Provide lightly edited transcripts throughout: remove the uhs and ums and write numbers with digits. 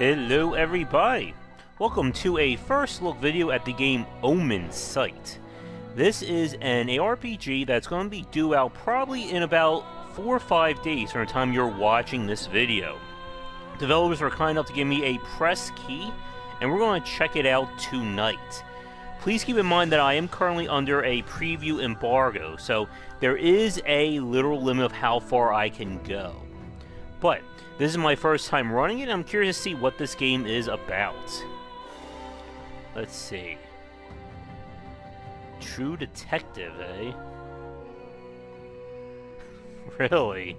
Hello everybody! Welcome to a first look video at the game OmenSight. This is an ARPG that's going to be due out probably in about 4 or 5 days from the time you're watching this video. Developers were kind enough to give me a press key, and we're going to check it out tonight. Please keep in mind that I am currently under a preview embargo, so there is a literal limit of how far I can go. But this is my first time running it, and I'm curious to see what this game is about. Let's see. True detective, eh? Really?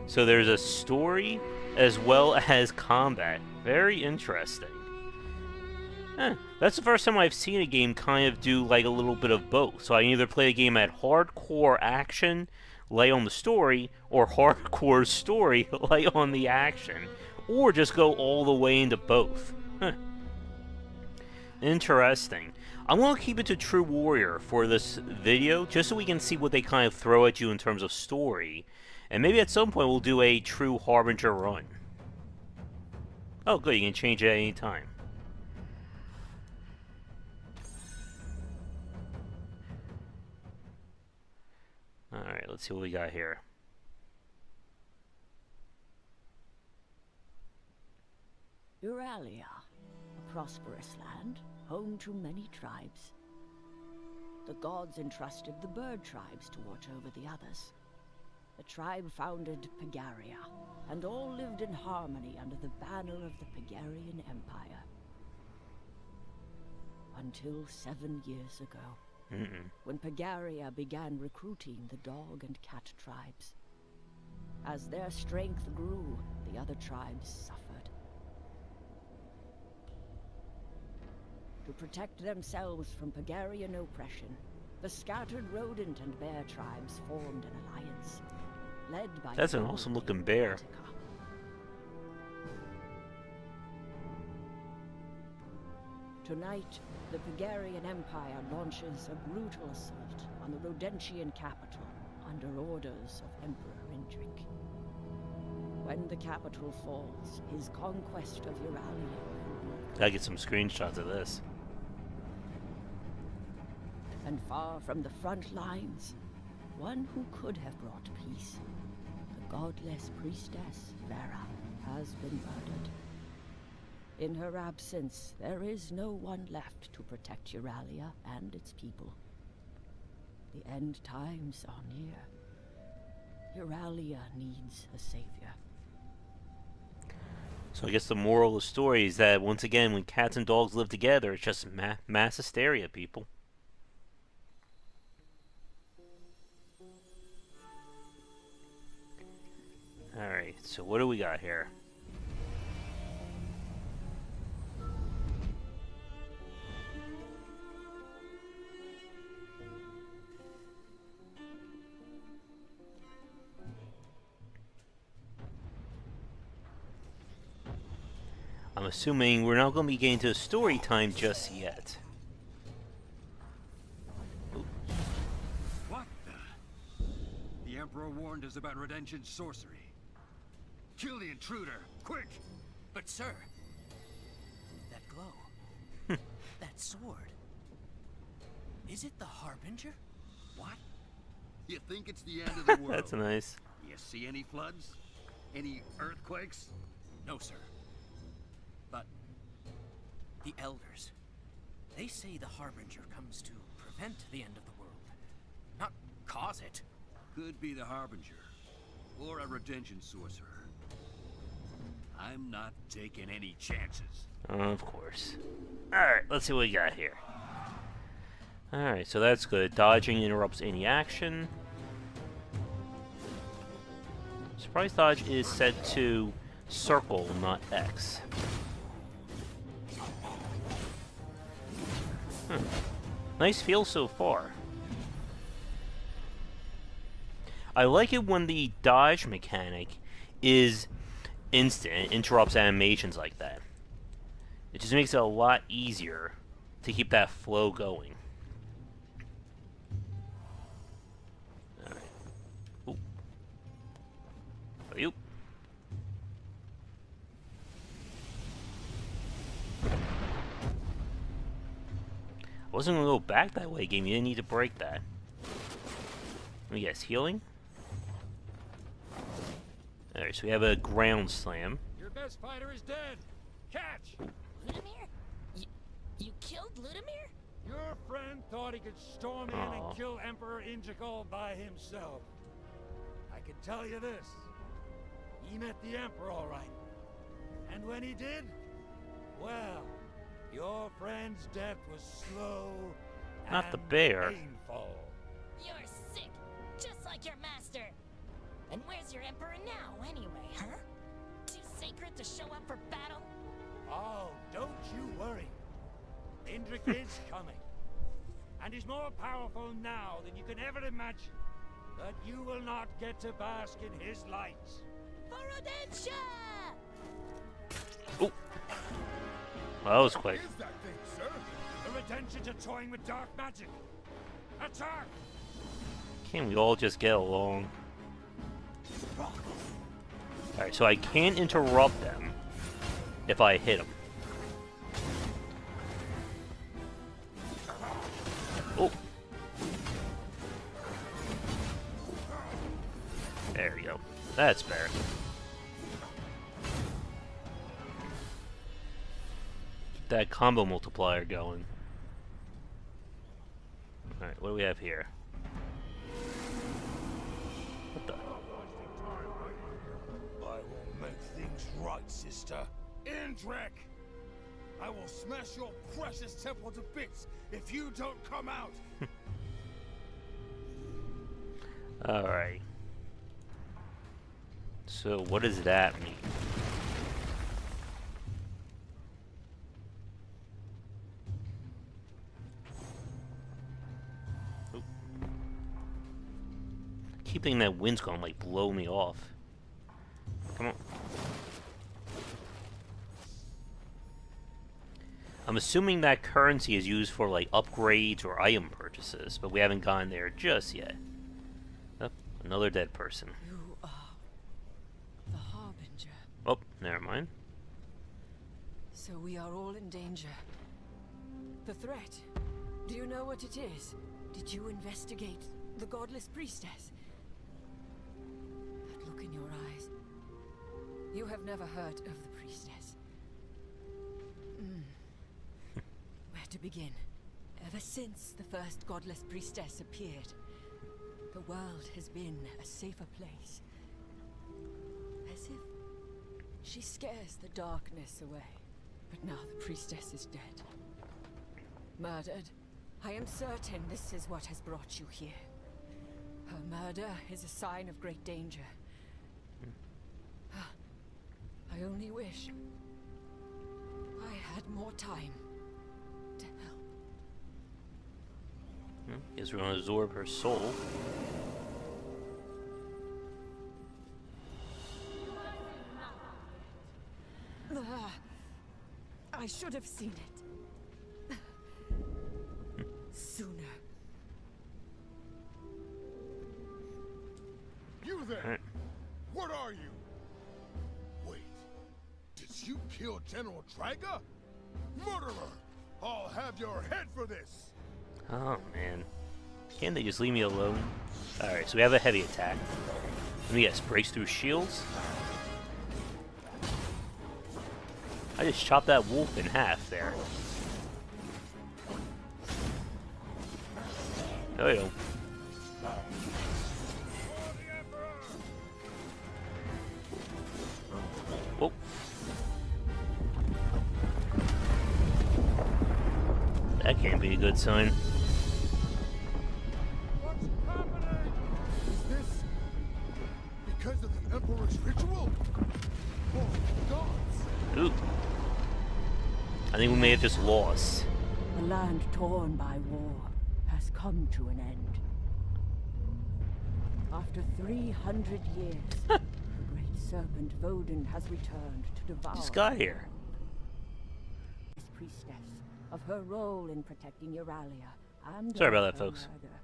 So there's a story as well as combat. Very interesting. That's the first time I've seen a game kind of do like a little bit of both. So I can either play a game at hardcore action, lay on the story, or hardcore story, lay on the action, or just go all the way into both. Interesting. I'm going to keep it to True Warrior for this video, just so we can see what they kind of throw at you in terms of story, and maybe at some point we'll do a True Harbinger run. Oh good, you can change it at any time. Alright, let's see what we got here. Euralia, a prosperous land, home to many tribes. The gods entrusted the bird tribes to watch over the others. The tribe founded Pagaria, and all lived in harmony under the banner of the Pagarian Empire. Until 7 years ago. When Pagaria began recruiting the dog and cat tribes. As their strength grew, the other tribes suffered. To protect themselves from Pagarian oppression, the scattered rodent and bear tribes formed an alliance, led by... That's an awesome looking bear. Tonight, the Pagarian Empire launches a brutal assault on the Rodentian capital under orders of Emperor Indrik. When the capital falls, his conquest of Euralia... Gotta get some screenshots of this. And far from the front lines, one who could have brought peace, the godless priestess Vera, has been murdered. In her absence, there is no one left to protect Euralia and its people. The end times are near. Euralia needs a savior. So I guess the moral of the story is that, once again, when cats and dogs live together, it's just mass hysteria, people. Alright, so what do we got here? I'm assuming we're not going to be getting to story time just yet. What the Emperor warned us about Redemption's sorcery. Kill the intruder, quick! But sir, that glow, that sword, is it the Harbinger? What? You think it's the end of the world? That's nice. You see any floods? Any earthquakes? No, sir. But the elders, they say the Harbinger comes to prevent the end of the world, not cause it. Could be the Harbinger, or a Redemption sorcerer. I'm not taking any chances. Of course. Alright, let's see what we got here. Alright, so that's good. Dodging interrupts any action. Surprise dodge is set to circle, not X. Nice feel so far. I like it when the dodge mechanic is instant. It interrupts animations like that. It just makes it a lot easier to keep that flow going. Alright. Ooh. Wasn't gonna go back that way, game. You didn't need to break that. Let me guess, healing? Alright, so we have a ground slam. Your best fighter is dead. Catch! Ludimir? You killed Ludimir? Your friend thought he could storm in and kill Emperor Integral by himself. I can tell you this. He met the Emperor all right. And when he did, well, your friend's death was slow Not the and bear. painful. You're sick, just like your master. And where's your emperor now, anyway, huh? Too sacred to show up for battle? Oh, don't you worry. Indrik is coming. And he's more powerful now than you can ever imagine. But you will not get to bask in his lights. For Rodentia! Oh! Well, that was quick. What is that thing, sir? The Redemptions are toying with dark magic. Attack! Can't we all just get along? Alright, so I can't interrupt them if I hit them. Oh! There we go. That's better. Keep that combo multiplier going. Alright, what do we have here? What the? I will make things right, sister. Indrik! I will smash your precious temple to bits if you don't come out! Alright. So, what does that mean? Oop. Keeping that wind's gonna like blow me off. Come on. I'm assuming that currency is used for like upgrades or item purchases, but we haven't gone there just yet. Oh, another dead person. You are the Harbinger. Oh, never mind. So we are all in danger. The threat. Do you know what it is? Did you investigate the godless priestess? That look in your eyes. You have never heard of the priestess. Where to begin? Ever since the first godless priestess appeared, the world has been a safer place. As if she scares the darkness away. But now the priestess is dead. Murdered. I am certain this is what has brought you here. Her murder is a sign of great danger. I only wish I had more time to help. Guess we're gonna absorb her soul. I should have seen it. Sooner. You there! What are you? Wait, did you kill General Draga? Murderer! I'll have your head for this! Oh man. Can't they just leave me alone? Alright, so we have a heavy attack. Let me guess, breaks through shields? I just chopped that wolf in half there. Oh yeah. Whoa. That can't be a good sign. What's happening? Is this because of the Emperor's ritual? Oh, gods! Ooh. I think we may have just lost. The land torn by war has come to an end. After 300 years, the great serpent Vodun has returned to devour This guy here. this priestess of her role in protecting Euralia and Sorry about of that, her folks. murder.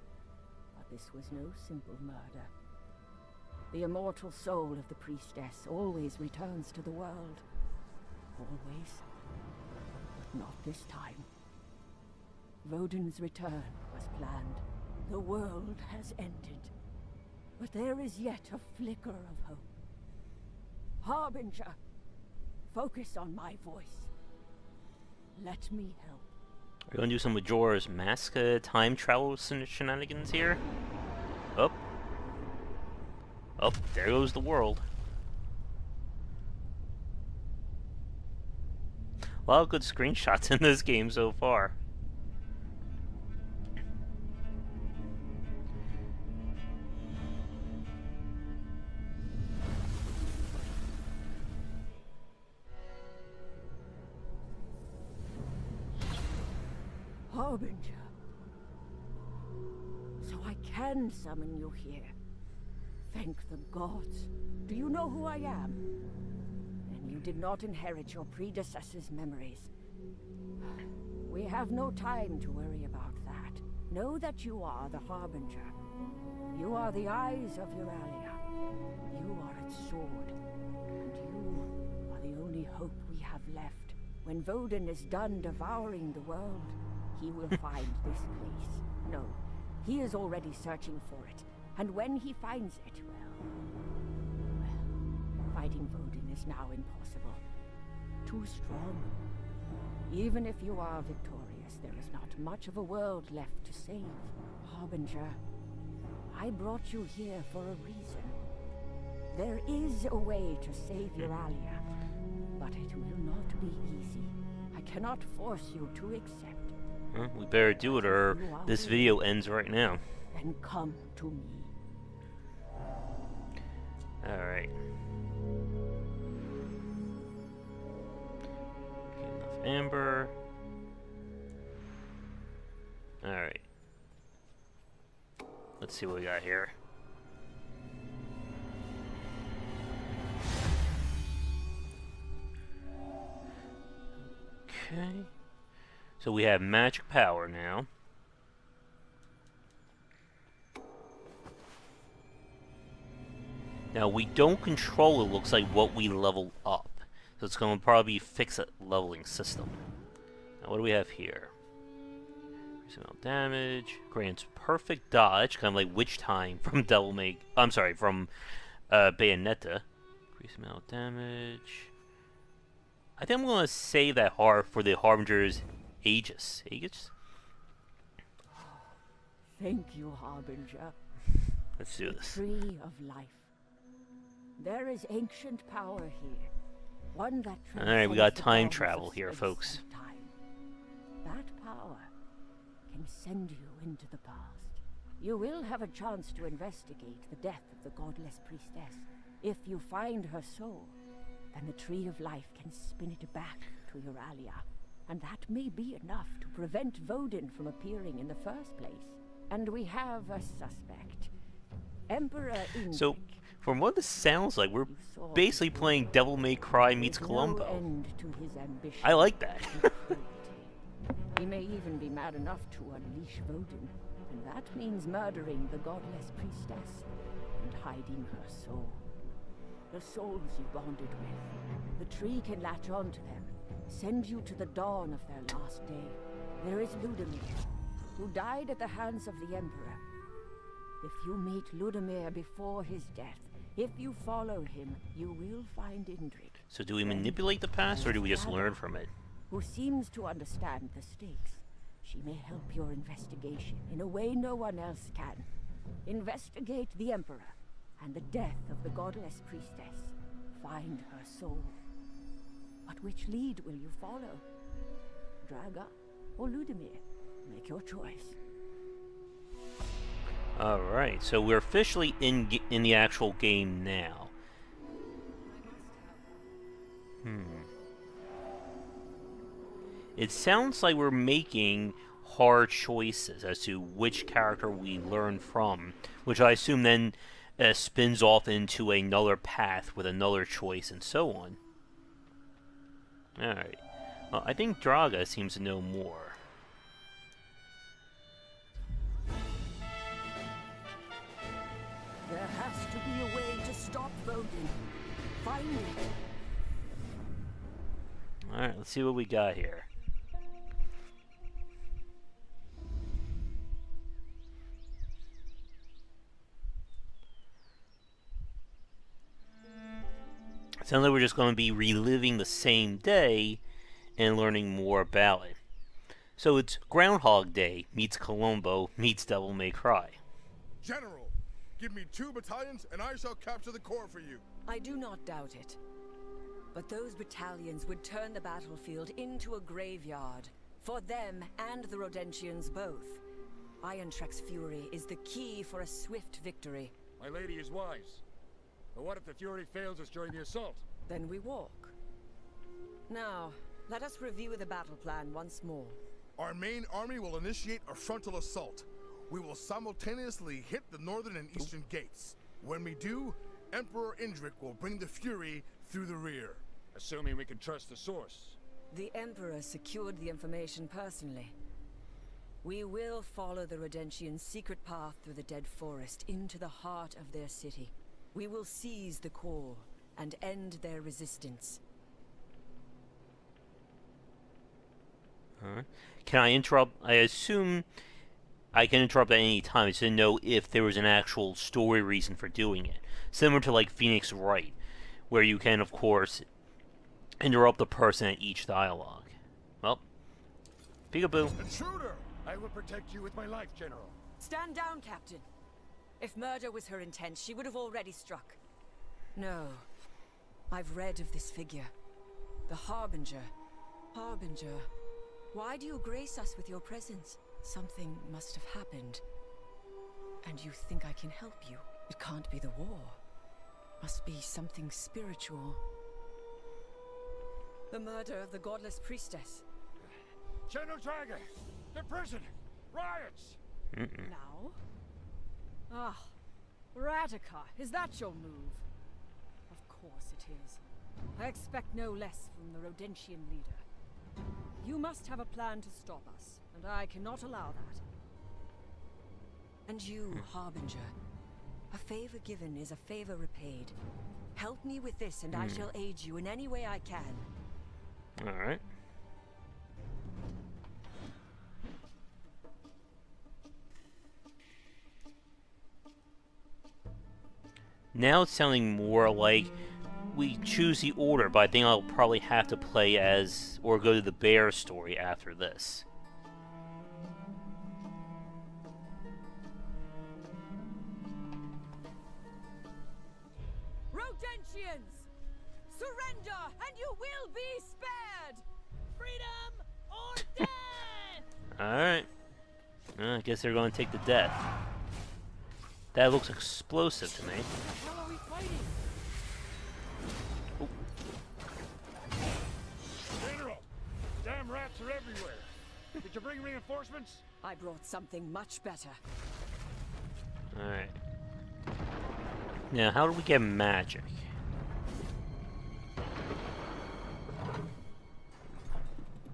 But this was no simple murder. The immortal soul of the priestess always returns to the world. Always. But not this time. Woden's return was planned. The world has ended. But there is yet a flicker of hope. Harbinger, focus on my voice. Let me help. We're going to do some Majora's Mask time travel shenanigans here. Up. Up, there goes the world. A lot of good screenshots in this game so far. Harbinger. So I can summon you here. Thank the gods. Do you know who I am? And you did not inherit your predecessor's memories. We have no time to worry about that. Know that you are the Harbinger. You are the eyes of Euralia. You are its sword. And you are the only hope we have left. When Woden is done devouring the world, he will find this place. No, he is already searching for it. And when he finds it, well, fighting Woden is now impossible. Too strong. Even if you are victorious, there is not much of a world left to save. Harbinger, I brought you here for a reason. There is a way to save Euralia, but it will not be easy. I cannot force you to accept. We better do it or this video ends right now. Then come to me. Alright. Enough amber. Alright. Let's see what we got here. Okay. So we have magic power now. Now we don't control, it looks like, what we level up. So it's going to probably fix a leveling system. Now what do we have here? Increase amount of damage, grants perfect dodge, kind of like Witch Time from Devil May... I'm sorry, from Bayonetta. Increase amount of damage. I think I'm going to save that heart for the Harbinger's Aegis. Aegis? Thank you, Harbinger. Let's do this. Tree of life. There is ancient power here. One that Alright, we got transcends the time bounds travel of here, space folks. and time. That power can send you into the past. You will have a chance to investigate the death of the godless priestess. If you find her soul, then the Tree of Life can spin it back to Euralia. And that may be enough to prevent Woden from appearing in the first place. And we have a suspect. Emperor Ingrid. So, from what this sounds like, we're basically playing Devil May Cry meets Columbo. No end to his ambition. I like that. He may even be mad enough to unleash Woden, and that means murdering the godless priestess and hiding her soul. The souls you bonded with. The tree can latch on to them, send you to the dawn of their last day. There is Ludimir, who died at the hands of the Emperor. If you meet Ludimir before his death, if you follow him, you will find Indrid. So do we manipulate the past, or do we just learn from it? Who seems to understand the stakes. She may help your investigation in a way no one else can. Investigate the Emperor and the death of the godless priestess. Find her soul. But which lead will you follow? Draga or Ludimir? Make your choice. Alright, so we're officially in the actual game now. It sounds like we're making hard choices as to which character we learn from, which I assume then spins off into another path with another choice and so on. Alright. Well, I think Draga seems to know more. There has to be a way to stop Woden. Find it. Alright, let's see what we got here. Sounds like we're just going to be reliving the same day and learning more about it. So it's Groundhog Day meets Columbo meets Devil May Cry. General, give me 2 battalions and I shall capture the core for you. I do not doubt it. But those battalions would turn the battlefield into a graveyard. For them and the Rodentians both. Irontrek's fury is the key for a swift victory. My lady is wise. But what if the Fury fails us during the assault? Then we walk. Now, let us review the battle plan once more. Our main army will initiate a frontal assault. We will simultaneously hit the northern and eastern gates. When we do, Emperor Indrik will bring the Fury through the rear. Assuming we can trust the source. The Emperor secured the information personally. We will follow the Rodentians' secret path through the Dead Forest into the heart of their city. We will seize the core and end their resistance. Can I interrupt? I assume I can interrupt at any time. I just didn't know if there was an actual story reason for doing it. Similar to like Phoenix Wright, where you can, of course, interrupt the person at each dialogue. Well, peekaboo. Intruder! I will protect you with my life, General. Stand down, Captain. If murder was her intent, she would have already struck. No. I've read of this figure. The Harbinger. Harbinger. Why do you grace us with your presence? Something must have happened. And you think I can help you? It can't be the war. Must be something spiritual. The murder of the godless priestess. General Draga! The prison! Riots! Now? Ah, Radica, is that your move? Of course it is. I expect no less from the Rodentian leader. You must have a plan to stop us, and I cannot allow that. And you, Harbinger. A favor given is a favor repaid. Help me with this, and I shall aid you in any way I can. Alright. Now it's sounding more like we choose the order, but I think I'll probably have to play as, or go to the bear story after this. Rodentians! Surrender, and you will be spared! Freedom or death! Alright. I guess they're going to take the death. That looks explosive to me. What are we fighting? Oh. General! Damn rats are everywhere. Did you bring reinforcements? I brought something much better. Alright. Now, how do we get magic?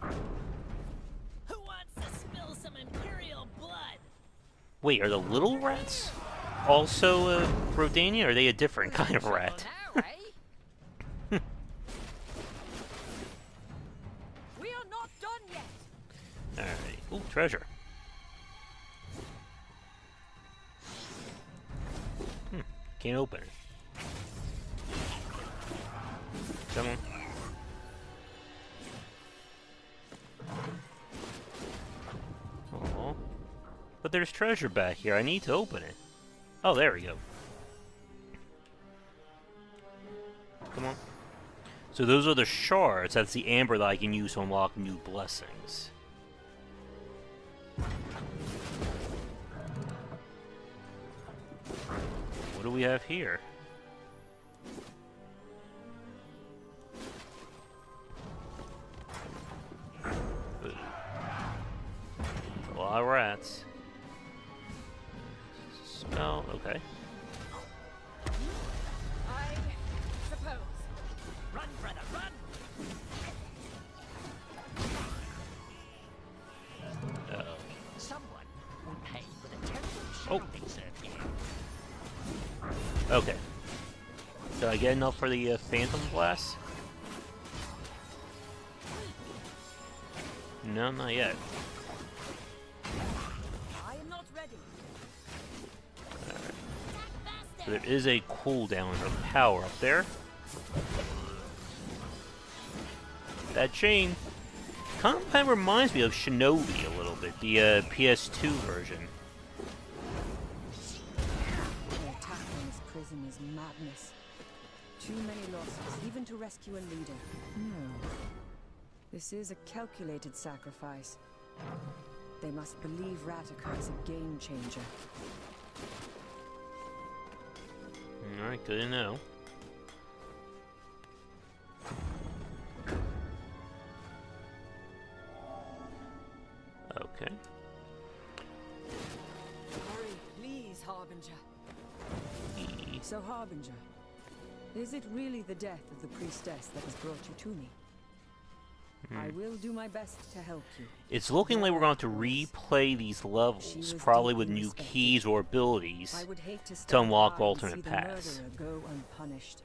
Who wants to spill some Imperial blood? Wait, are the little rats also Rodanian, or are they a different kind of rat? Now, eh? We are not done yet! Alright. Ooh, treasure. Can't open it. Come on. Oh. But there's treasure back here. I need to open it. Oh, there we go. Come on. So those are the shards. That's the amber that I can use to unlock new blessings. What do we have here? A lot of rats. Spell, okay. I suppose. Run, brother, run! Uh-oh. Someone will pay for the terrible Oh. shit they serve here. Okay. Did I get enough for the Phantom Blast? No, not yet. I am not ready. Attack So there faster! is a cooldown of power up there. that chain. Kind of reminds me of Shinobi a little bit, the PS2 version. The attack on this prison is madness. Too many losses, even to rescue a leader. No. This is a calculated sacrifice. They must believe Rataka is a game changer. Alright, good to know. Okay. Hurry, please, Harbinger. So, Harbinger, is it really the death of the priestess that has brought you to me? I will do my best to help you. It's looking like we're going to replay these levels, probably with new keys or abilities, I would hate to to unlock stand by and alternate see the paths. murderer go unpunished.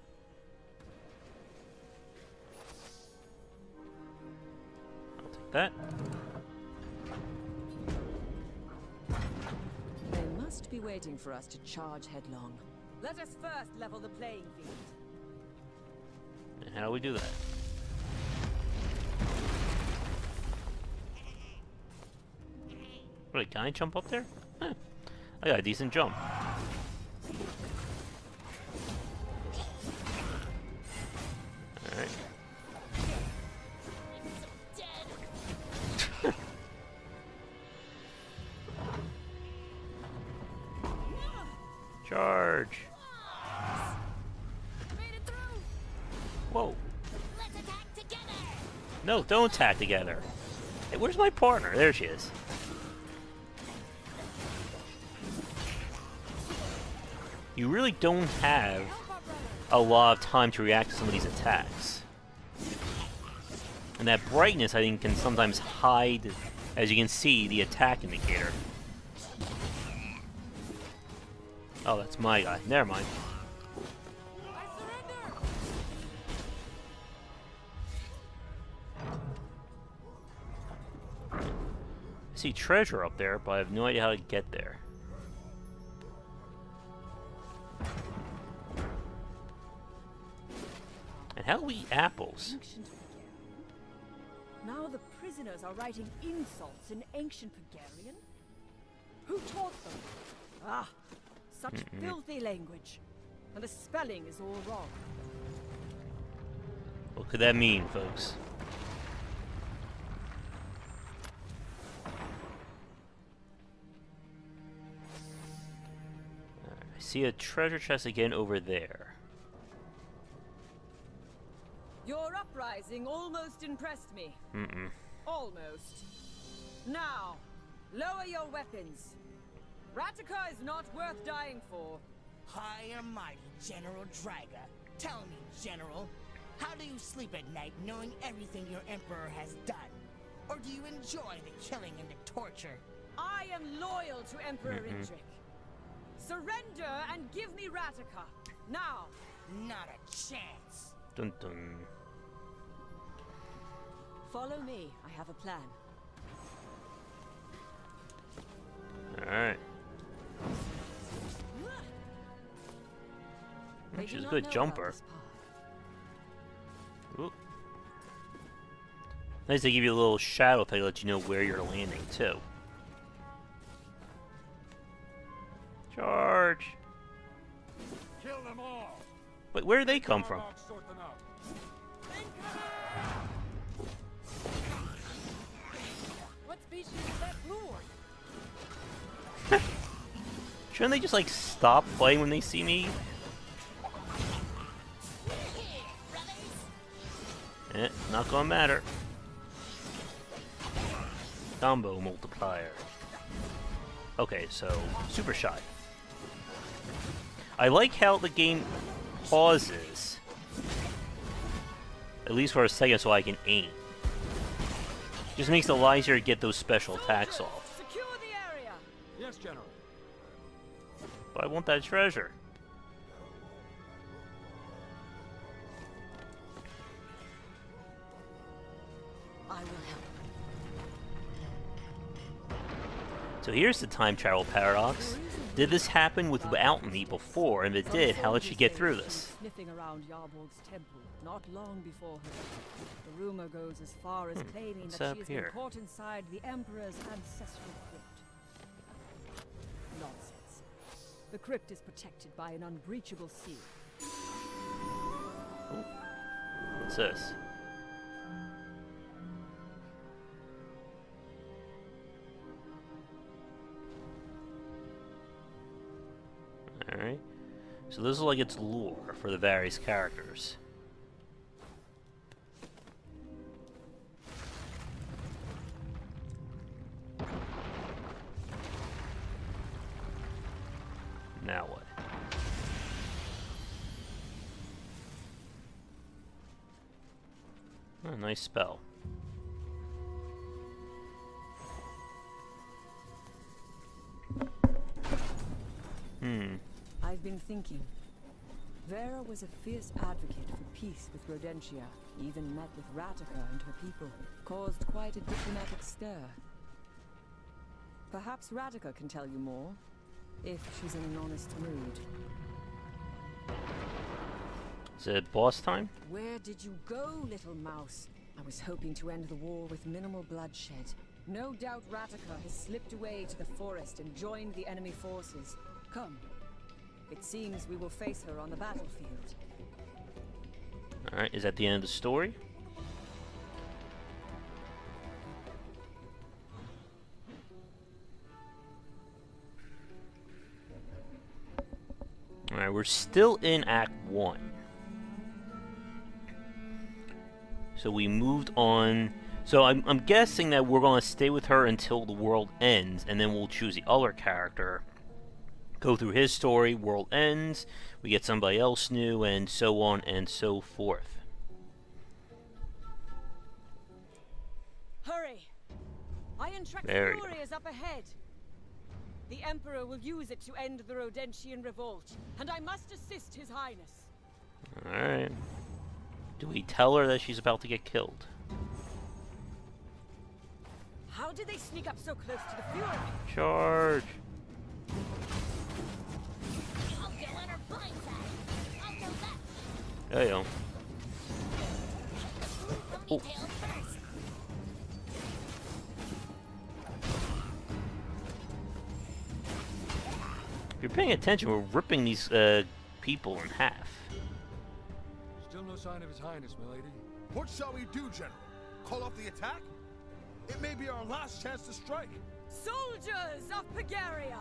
I'll take that. They must be waiting for us to charge headlong. Let us first level the playing field. And how do we do that? Wait, can I jump up there? Huh. I got a decent jump. Alright. Charge! Made it through. Whoa. Let's attack together. No, don't attack together. Hey, where's my partner? There she is. You really don't have a lot of time to react to some of these attacks. And that brightness, I think, can sometimes hide, as you can see, the attack indicator. Oh, that's my guy. Never mind. I see treasure up there, but I have no idea how to get there. And how do we eat apples? Ancient Pagarian? Now the prisoners are writing insults in ancient Pagarian? Who taught them? Ah, such filthy language. And the spelling is all wrong. What could that mean, folks? I see a treasure chest again over there. Your uprising almost impressed me. Almost. Now, lower your weapons. Rataka is not worth dying for. High and mighty General Draga. Tell me, General, how do you sleep at night knowing everything your Emperor has done? Or do you enjoy the killing and the torture? I am loyal to Emperor Indrik. Surrender and give me Rataka. Now. Not a chance. Dun dun. Follow me. I have a plan. Alright. They She's do a not good know about jumper. this path. Ooh. Nice they give you a little shadow effect to let you know where you're landing, too. Charge! Kill them all. Wait, where did they come from? Warlock sort them out. What species is that blue one? Shouldn't they just, like, stop playing when they see me? Not gonna matter. Combo multiplier. Okay, so, super shot. I like how the game pauses. At least for a second so I can aim. Just makes it a lot easier to get those special attacks off. Secure the area. Yes, General. But I want that treasure. I will help. So here's the time travel paradox. Did this happen without me before? And if it did, how did she get through this? Sniffing around Yarborg's temple not long before her. The rumor goes as far as claiming What's that up she has here? been caught inside the Emperor's ancestral crypt. Nonsense. The crypt is protected by an unbreachable seal. What's this? Alright. So this is like its lore for the various characters. Now what? Oh, nice spell. I've been thinking. Vera was a fierce advocate for peace with Rodentia, even met with Ratica and her people, caused quite a diplomatic stir. Perhaps Ratica can tell you more, if she's in an honest mood. Is it boss time? Where did you go, little mouse? I was hoping to end the war with minimal bloodshed. No doubt Ratica has slipped away to the forest and joined the enemy forces. Come. It seems we will face her on the battlefield. Alright, is that the end of the story? Alright, we're still in Act 1. So we moved on. So I'm guessing that we're going to stay with her until the world ends, and then we'll choose the other character. Go through his story, world ends, we get somebody else new, and so on and so forth. Hurry! Iron Trek There you Fury is up ahead. The Emperor will use it to end the Rodentian revolt, and I must assist His Highness. Alright. Do we tell her that she's about to get killed? How did they sneak up so close to the Fury? Charge! I'll go on her blindside. I'll go left. There you go. Ponytail first. If you're paying attention, we're ripping these people in half. Still no sign of His Highness, milady. What shall we do, General? Call off the attack? It may be our last chance to strike. Soldiers of Pagaria!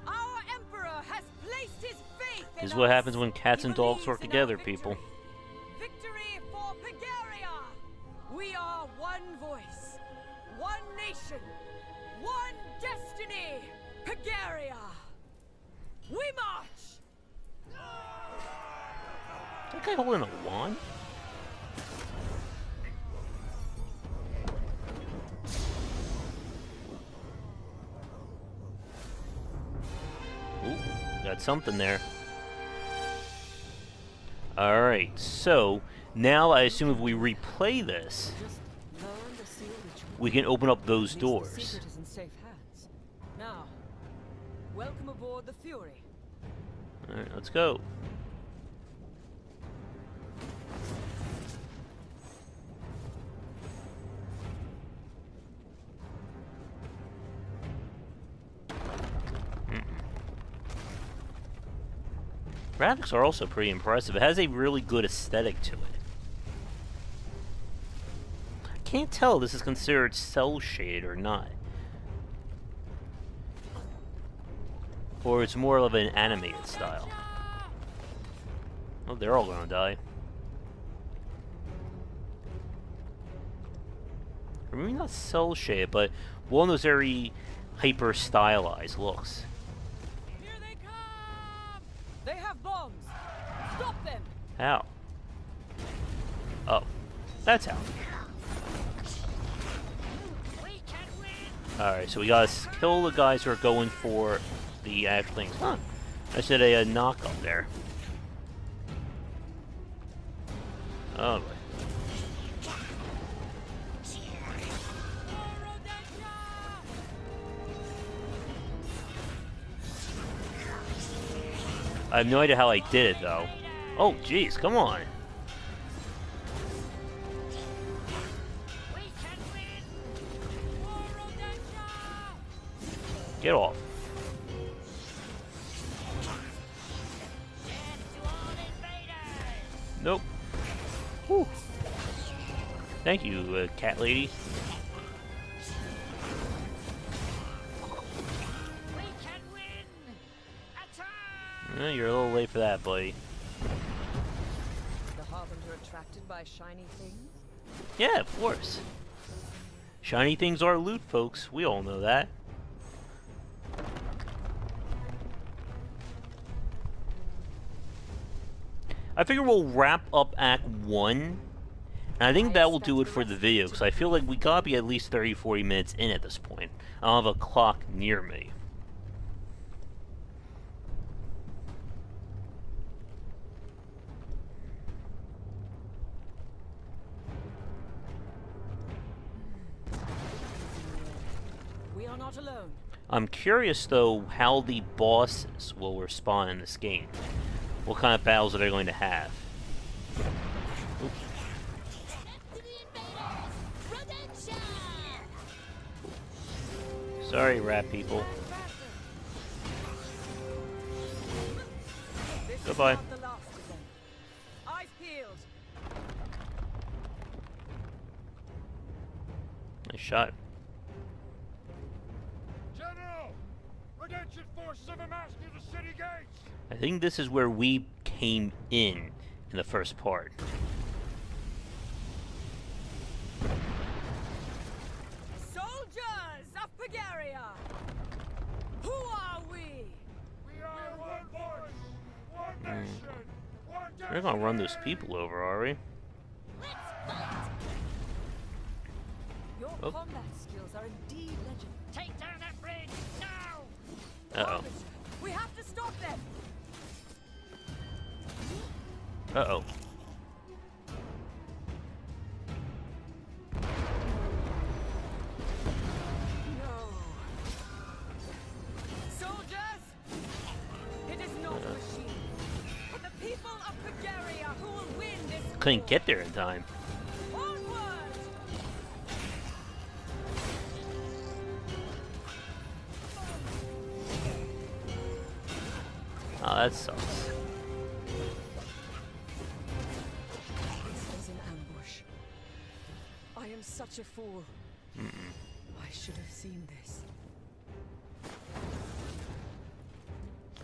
Our Emperor has placed his faith in This is what us. happens when cats He and dogs believes work in our together, victory. people. Victory for Pagaria! We are one voice, one nation, one destiny! Pagaria! We march! That guy holding a wand? Ooh, got something there. Alright, so now I assume if we replay this, Just learn the seal ritual. we can open up those At least doors. The secret is in safe hands. Now, welcome aboard the Fury. Alright, let's go. Graphics are also pretty impressive. It has a really good aesthetic to it. I can't tell if this is considered cell shaded or not. Or it's more of an animated style. Oh, they're all gonna die. Or maybe not cell shaded, but one of those very hyper stylized looks. Here they come! They have bombs! Stop them! How? Oh, that's how. We can win. Alright, so we gotta kill the guys who are going for the actual things. Huh. I said a knock up there. Oh boy. I have no idea how I did it, though. Oh, jeez, come on. Get off. Nope. Whew. Thank you, cat lady. You're a little late for that, buddy. The Harbinger attracted by shiny things? Yeah, of course. Shiny things are loot, folks. We all know that. I figure we'll wrap up Act 1. And I think that will do it for the video, because I feel like we gotta be at least 30-40 minutes in at this point. I don't have a clock near me. We are not alone. I'm curious, though, how the bosses will respond in this game. What kind of battles are they going to have? Oops. Sorry, rat people. Goodbye. Eyes peeled. Nice shot. General! Redemption forces have amassed near the city gates! I think this is where we came in the first part. Soldiers of Pagaria! Who are we? We are one voice, one nation, one We're not gonna run those people over, are we? Your Oh. combat skills are indeed legendary. Take down that bridge now! Uh-oh. We have to stop them! Uh-oh. No. Soldiers! It is not a machine, but the people of Pagaria who will win this Couldn't war. get there in time. Onward! Oh, that sucks. This was an ambush. I am such a fool. I should have seen this.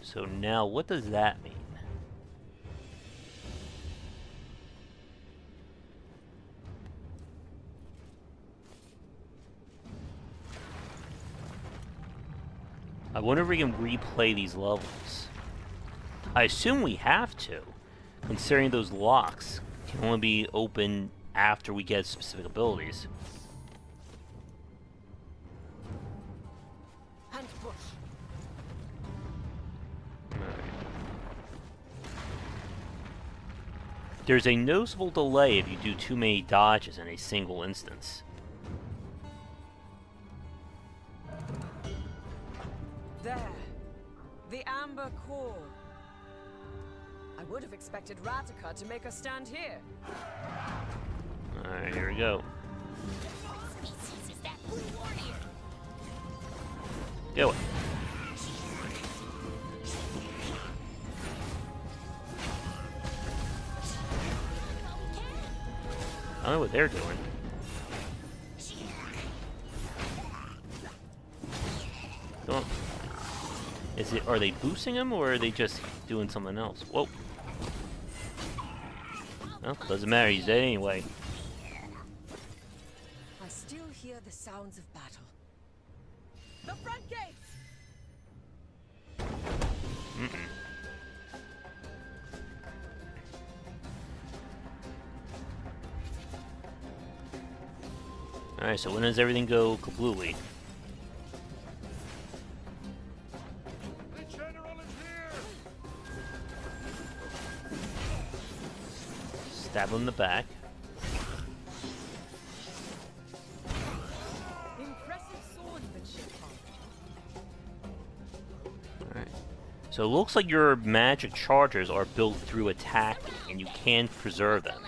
So now, what does that mean? I wonder if we can replay these levels. I assume we have to, considering those locks can only be opened after we get specific abilities. And push. There's a noticeable delay if you do too many dodges in a single instance. There. The Amber Core. I would have expected Ratica to make a stand here. Alright, here we go. What species is that blue warrior? Go it. I don't know what they're doing. Come on. Are they boosting him, or are they just doing something else? Whoa. Well, doesn't matter, he's dead anyway. I still hear the sounds of battle. The front gates! Alright, so when does everything go kablooey? The general is here! Stab him in the back. Impressive swordsmanship, Harbinger. Alright. So So it looks like your magic charges are built through attacking, and you can't preserve them.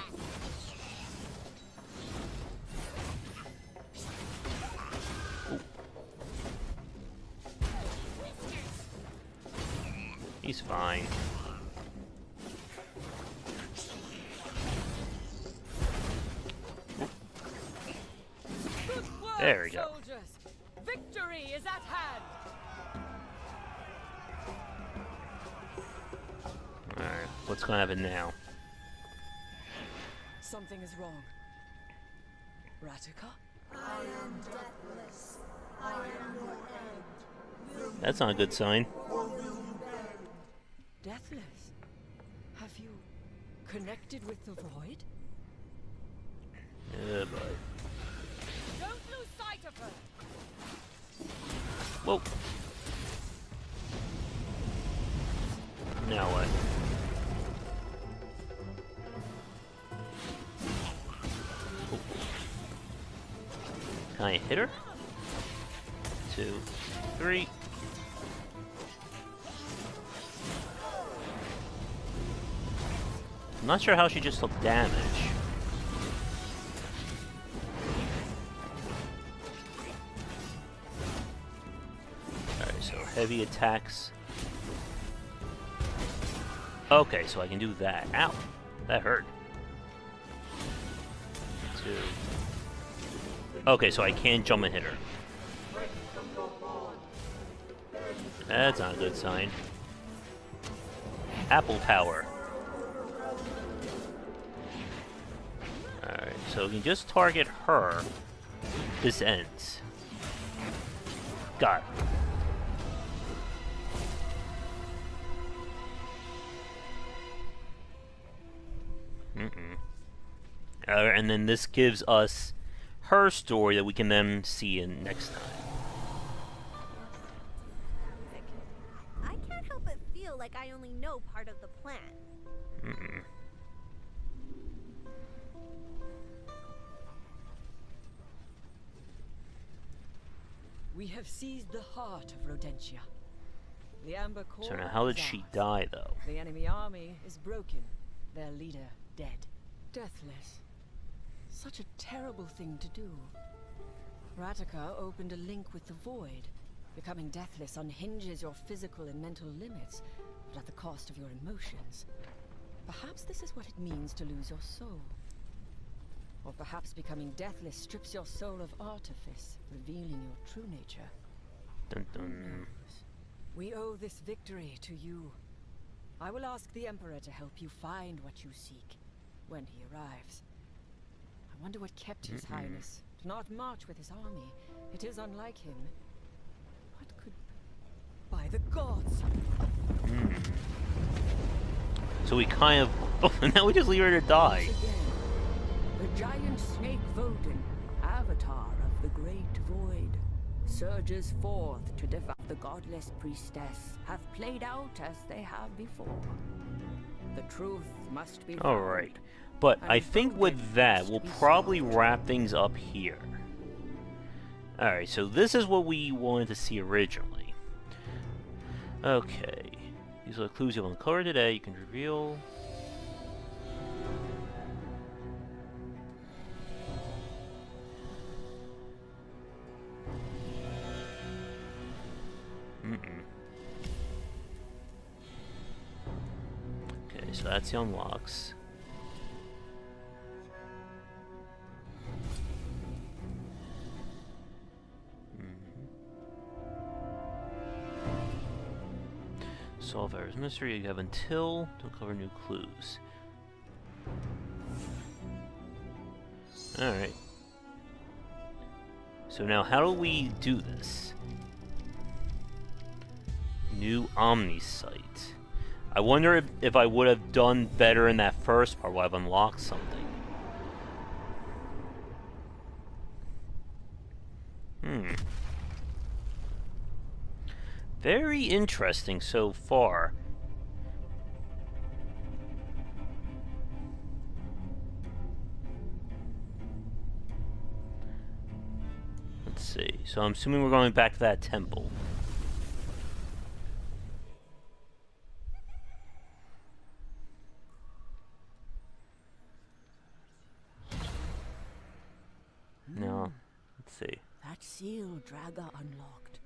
Ooh. He's fine. There we go. Soldiers, victory is at hand. Alright, what's gonna happen now? Something is wrong. Ratika? I am deathless. I am your end. That's not a good sign. Deathless? Have you connected with the void? Yeah, boy. Don't lose sight of her! Whoa. Now what? Oh. Can I hit her? 2, 3. I'm not sure how she just took damage. Alright, so heavy attacks. Okay, so I can do that. Ow! That hurt. 2. Okay, so I can jump and hit her. That's not a good sign. Apple power. Alright, so we can just target her. This ends. Got it. And then this gives us her story that we can then see in next time. I can't help but feel like I only know part of the plan. We have seized the heart of Rodentia. The Amber Core So now how did is she ours. die, though? The enemy army is broken, their leader dead. Deathless. Such a terrible thing to do. Ratika opened a link with the void. Becoming deathless unhinges your physical and mental limits, but at the cost of your emotions. Perhaps this is what it means to lose your soul. Or perhaps becoming deathless strips your soul of artifice, revealing your true nature. Dun Who dun. knows? We owe this victory to you. I will ask the Emperor to help you find what you seek when he arrives. I wonder what kept His Highness to not march with his army. It is unlike him. What could... By the gods! So we kind of... Oh, now we just leave her to die. Once again, the giant snake Vodin, avatar of the great void, surges forth to defy the godless priestess, have played out as they have before. The truth must be found. Alright. But I think with that, we'll probably wrap things up here. Alright, so this is what we wanted to see originally. Okay. These are the clues you have uncovered today. You can reveal... Okay, so that's the unlocks. Solve Error's Mystery. You have until to uncover new clues. Alright. So now how do we do this? New OmenSight. I wonder if I would have done better in that first part while I've unlocked something. Very interesting so far. Let's see. So I'm assuming we're going back to that temple. seal Draga unlocked,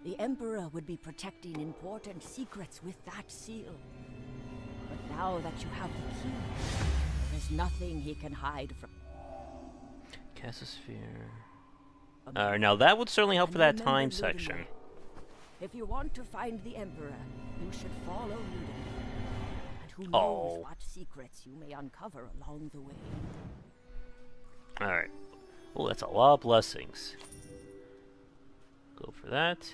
the Emperor would be protecting important secrets with that seal. But now that you have the key, there's nothing he can hide from. Cassosphere. Now that would certainly help for that Remember time Ludenwald. section. If you want to find the Emperor, you should follow Ludenwald. And who knows what secrets you may uncover along the way. Alright. Oh, that's a lot of blessings. Go for that.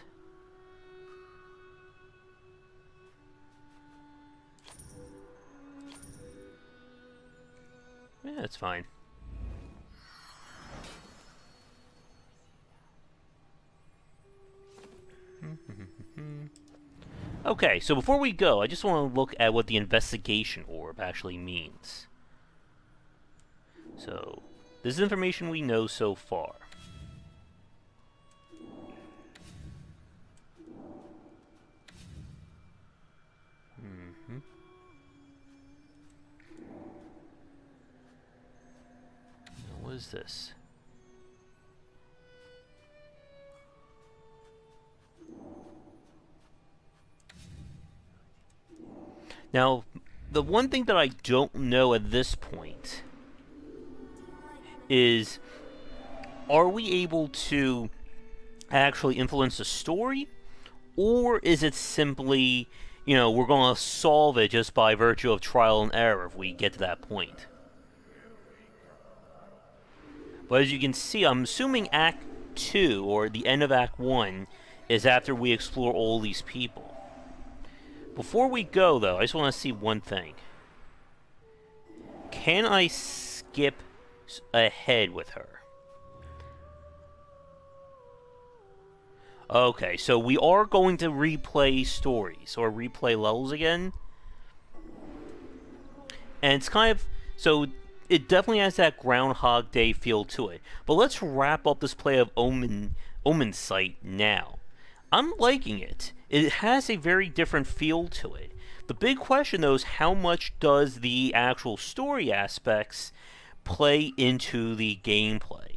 Yeah, that's fine. Okay, so before we go, I just want to look at what the investigation orb actually means. So, this is information we know so far. Now, what is this? Now, the one thing that I don't know at this point is, are we able to actually influence the story? Or is it simply, you know, we're going to solve it just by virtue of trial and error if we get to that point? But as you can see, I'm assuming Act 2, or the end of Act 1, is after we explore all these people. Before we go, though, I just want to see one thing. Can I skip ahead with her? Okay, so we are going to replay stories, or replay levels again. And it's kind of... So, it definitely has that Groundhog Day feel to it. But let's wrap up this play of OmenSight now. I'm liking it. It has a very different feel to it. The big question, though, is how much does the actual story aspects play into the gameplay?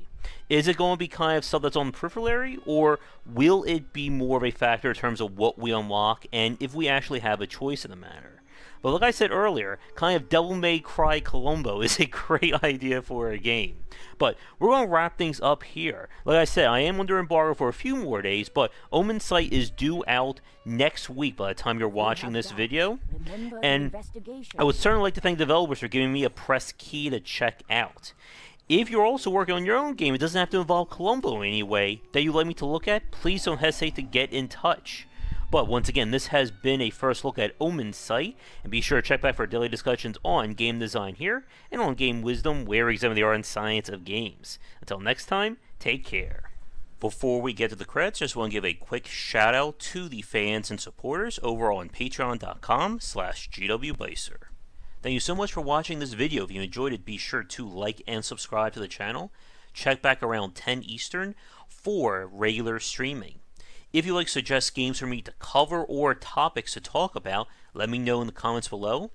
Is it going to be kind of stuff that's on the periphery, or will it be more of a factor in terms of what we unlock and if we actually have a choice in the matter? But like I said earlier, kind of Devil May Cry Columbo is a great idea for a game. But we're going to wrap things up here. Like I said, I am under embargo for a few more days, but OmenSight is due out next week by the time you're watching this video. And I would certainly like to thank developers for giving me a press key to check out. If you're also working on your own game, it doesn't have to involve Columbo in any way that you'd like me to look at, please don't hesitate to get in touch. But once again, this has been a first look at OmenSight, and be sure to check back for daily discussions on game design here, and on game wisdom, where we examine the art and science of games. Until next time, take care. Before we get to the credits, just want to give a quick shout out to the fans and supporters over on patreon.com/GWBycer. Thank you so much for watching this video. If you enjoyed it, be sure to like and subscribe to the channel. Check back around 10 Eastern for regular streaming. If you'd like to suggest games for me to cover or topics to talk about, let me know in the comments below.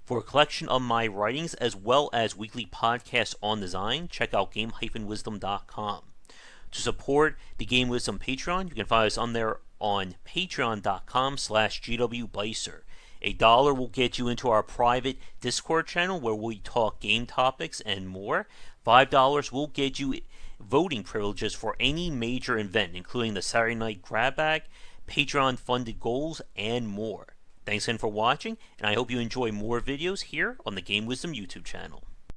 For a collection of my writings as well as weekly podcasts on design, check out game-wisdom.com. To support the Game Wisdom Patreon, you can find us on there on patreon.com/GWBycer. $1 will get you into our private Discord channel where we talk game topics and more. $5 will get you voting privileges for any major event, including the Saturday Night Grab Bag, Patreon-funded goals, and more. Thanks again for watching, and I hope you enjoy more videos here on the Game Wisdom YouTube channel.